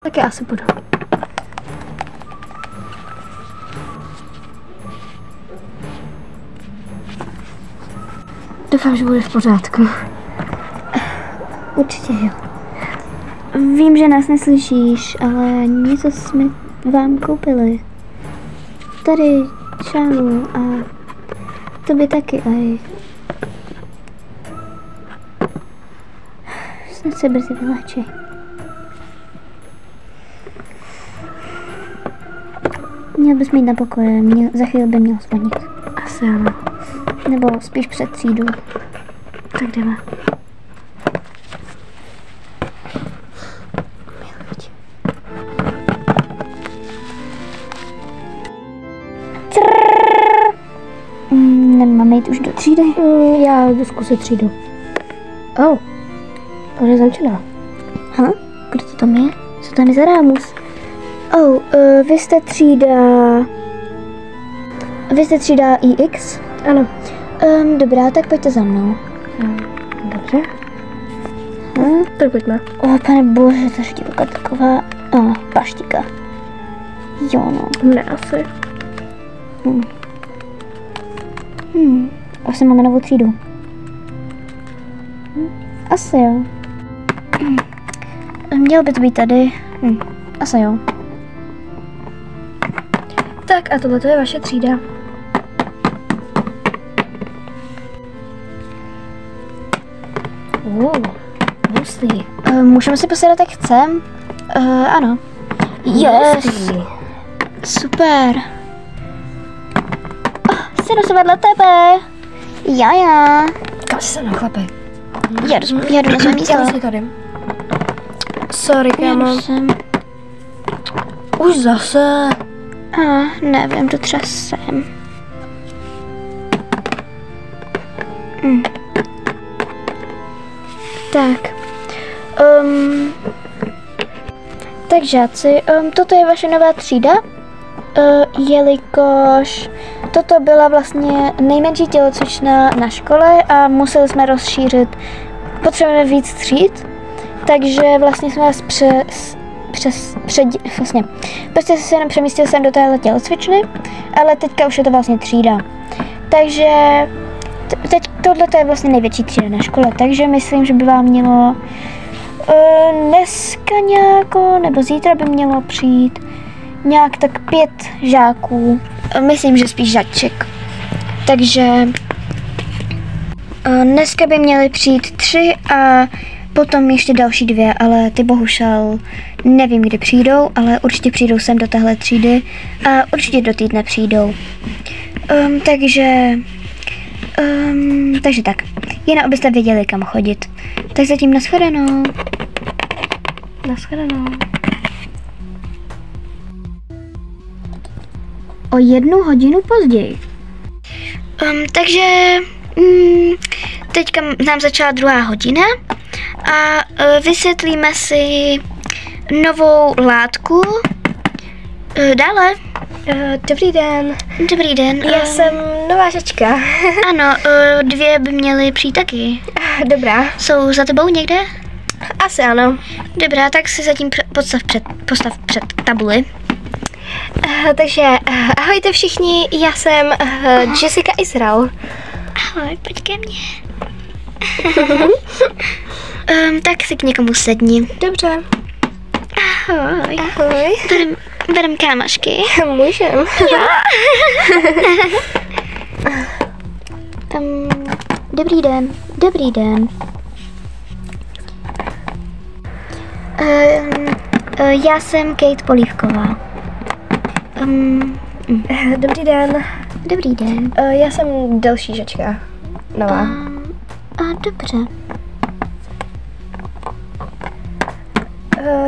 Tak já asi budu. Doufám, že bude v pořádku. Určitě jo. Vím, že nás neslyšíš, ale něco jsme vám koupili. Tady šálu a tobě taky, aj. Snad se brzy vyléčí. Měl bys mít na pokoje, za chvíli by měl zvonit. Asi ano. Nebo spíš před třídou. Tak jdeme. Nemáme jít už do třídy? Já jdu zkusit třídu. On je zamčená. Kdo to tam je? Co tam je za rámus? Vy jste třída IX? Ano. Dobrá, tak pojďte za mnou. Dobře. Tak pojďme. Pane bože, to je divoká taková paštika. Jo, no. Ne, asi. Asi máme novou třídu. Asi jo. Mělo by to být tady. Asi jo. Tak a tohle je vaše třída. Hustý. Můžeme si posedat, jak chcem? Ano. Yes. Super. Sedu se vedle tebe. Já. Kam si se naklepe? Jedu na své místo. Já si tady. Sorry, kámo. Už zase. Nevím, dotřasem. Tak. Tak žáci, toto je vaše nová třída, jelikož toto byla vlastně nejmenší tělocvična na škole a museli jsme rozšířit, potřebujeme víc tříd, takže vlastně jsme vás prostě se jenom přemístil jsem do téhle tělocvičny, ale teďka už je to vlastně třída. Takže teď tohle je vlastně největší třída na škole, takže myslím, že by vám mělo dneska nějako, nebo zítra by mělo přijít nějak tak 5 žáků. Myslím, že spíš žáček. Takže dneska by měly přijít 3 a potom ještě další 2, ale ty bohužel nevím, kdy přijdou, ale určitě přijdou sem do téhle třídy a určitě do týdne přijdou. Takže tak, jen abyste věděli, kam chodit. Tak zatím nashledanou. Nashledanou. O 1 hodinu později. Takže teďka nám začala 2. hodina a vysvětlíme si novou látku. Dále. Dobrý den. Dobrý den. Já jsem nová žačka. Ano, 2 by měly přijít taky. Dobrá. Jsou za tebou někde? Asi ano. Dobrá, tak si zatím postav před tabuli. Takže ahojte všichni, já jsem Jessica Israel. Ahoj, pojď ke mně. Tak si k někomu sedni. Dobře. Ahoj. Ahoj. Berem kámošky. Můžem. Dobrý den. Dobrý den. Já jsem Kate Polívková. Dobrý den. Dobrý den. Já jsem další žačka. Nová. Dobře.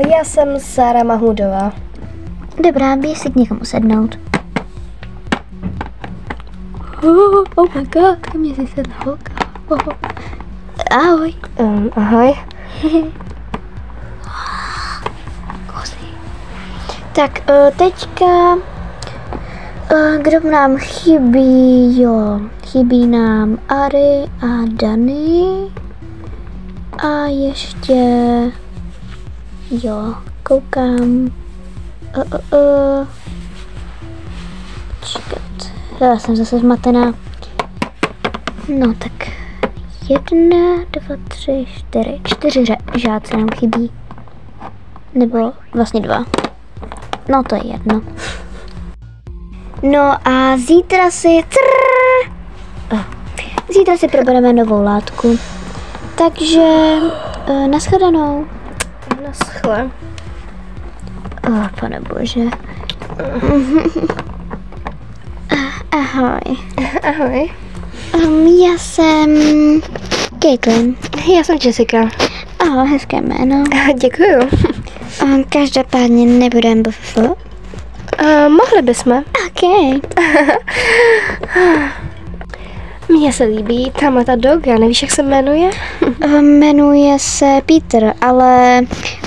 Já jsem Sára Mahmudová. Dobrá, běž si k někomu sednout. Oh my god, ke mně si sedla holka. Ahoj. Ahoj. Tak, teďka, kdo nám chybí, jo, chybí nám Ari a Dani a ještě, jo, koukám. Čekat. Já jsem zase zmatená. No tak 1, 2, 3, 4. 4 žáci nám chybí. Nebo vlastně 2. No to je jedno. No a zítra si probereme novou látku. Takže nashledanou. Naschle. Pane bože. Ahoj. Ahoj. Já jsem Caitlin. Já jsem Jessica. Hezké jméno. Děkuju. Každopádně nebudem BFF. Mohli bychom. OK. Mně se líbí tamhle ta doga, nevíš, jak se jmenuje? Jmenuje se Peter, ale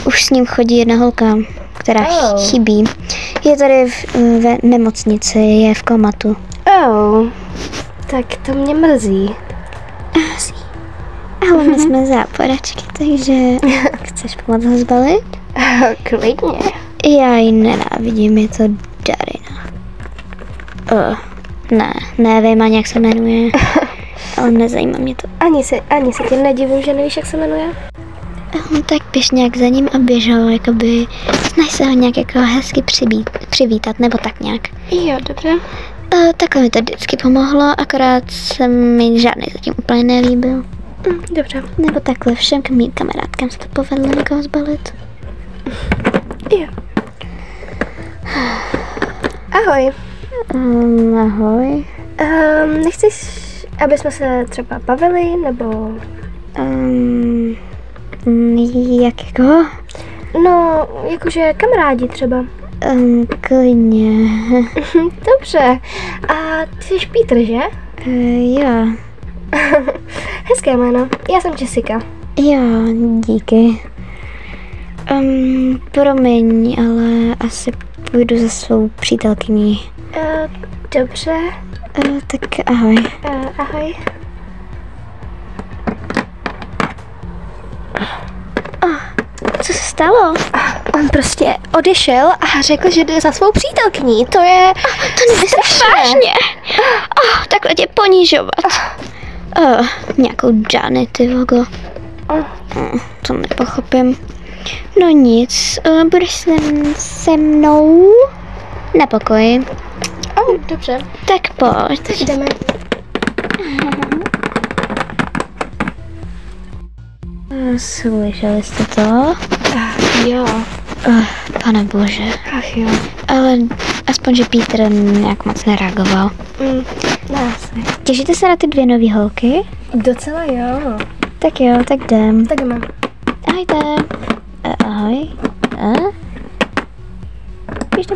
už s ním chodí jedna holka, která chybí. Je tady ve nemocnici, je v komatu. Tak to mě mrzí. Ale my jsme záporačky, takže chceš pomoct ho zbalit? Klidně. Já ji nenávidím, je to Darina. Nevím ani, jak se jmenuje, ale nezajímá mě to. Ani se tě nedivím, že nevíš, jak se jmenuje? Tak běž nějak za ním a běžel, jakoby, snaž se ho nějak jako hezky přivítat, nebo tak nějak. Jo, dobře. Takhle mi to vždycky pomohlo, akorát se mi žádný zatím úplně nelíbil. Dobře. Nebo takhle všem mým kamarádkám se to povedlo někoho zbalit. Jo. Ahoj. Ahoj. Nechceš, aby jsme se třeba bavili, nebo... Jak jako? No, jakože kamarádi třeba. Klidně. Dobře. A ty jsi Peter, že? Jo. Hezké jméno. Já jsem Jessica. Jo, díky. Promiň, ale asi půjdu za svou přítelkyní. Dobře. Tak ahoj. Ahoj. Co se stalo? On prostě odešel a řekl, že jde za svou přítelkyní. To je... To nemyslíš vážně? Takhle tě ponižovat. Nějakou Johnny, ty vogo. To nepochopím. No nic, budeš se mnou na pokoji. Dobře. Tak pojď. Tak jdeme. Slyšeli jste to? Jo. Pane bože. Ach jo. Ale aspoň, že Peter nějak moc nereagoval. Asi. Těšíte se na ty 2 nový holky? Docela jo. Tak jo, tak jdem. Tak jdeme. Ahojte. Ahoj. Běžte.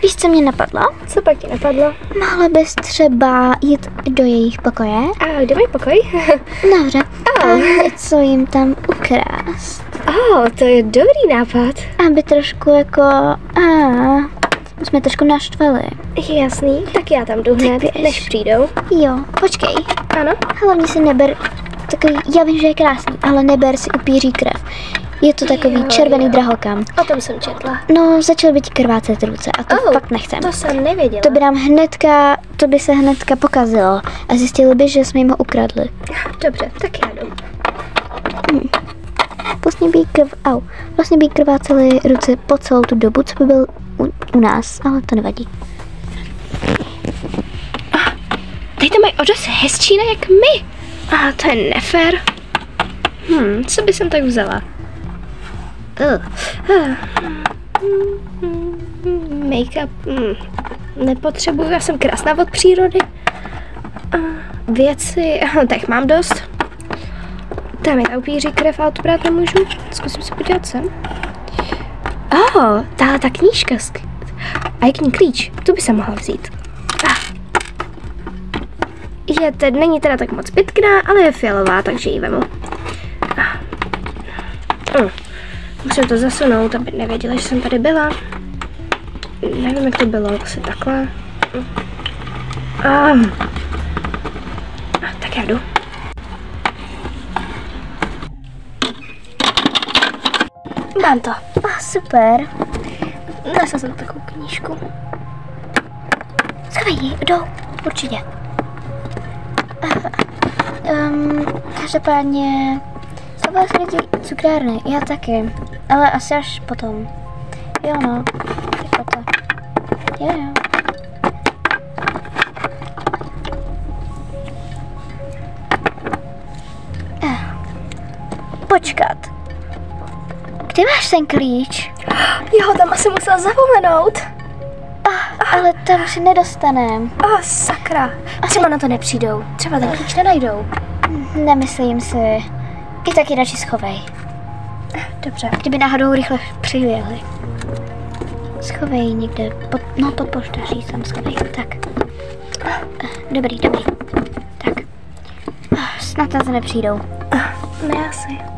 Víš, co mě napadlo? Co pak ti napadlo? Mohla bys třeba jít do jejich pokoje? Do můj pokoj? Dobře. A něco jim tam ukrást. To je dobrý nápad. Aby trošku jako... jsme trošku naštvali. Jasný, tak já tam jdu hned, než přijdou. Jo, počkej. Ano? Hlavně si neber takový, já vím, že je krásný, ale neber si upíří krev. Je to takový červený drahokam. O tom jsem četla. No, začal by ti krvácet ruce a to fakt nechcem. To jsem nevěděla. To by se hnedka pokazilo a zjistili by, že jsme jim ho ukradli. Dobře, tak já jdu. Vlastně by krvácely ruce po celou tu dobu, co by byl u nás, ale to nevadí. Teď to mají o dost hezčí, jak my. To je nefér. Co by jsem tak vzala? Make-up. Nepotřebuju, já jsem krásná od přírody. Věci, tak mám dost. Tam je ta upíří krev, ale to brát nemůžu. Zkusím se podívat sem. Tahle ta knížka. A je k ní klíč, tu by se mohla vzít. Není teda tak moc pěkná, ale je fialová, takže ji vemu. Musím to zasunout, aby nevěděla, že jsem tady byla. Nevím, jak to bylo, asi takhle. Tak já jdu. Mám to. Super. Našla jsem takovou knížku. Schovej ji, jdou. Určitě. Každopádně slabá srdí cukrárny, já taky. Ale asi až potom. Jo no, jako to. Jo. Počkat. Kde máš ten klíč? Jo, tam asi musela zapomenout. Ale tam si nedostanem. Sakra. Třeba na to nepřijdou. Třeba ten klíč nenajdou. Nemyslím si. I taky radši schovej. Dobře. Kdyby náhodou rychle přiběhli. Schovej někde. Pod poštaří tam schovej. Tak. Dobrý. Tak. Snad na to nepřijdou. Ne asi.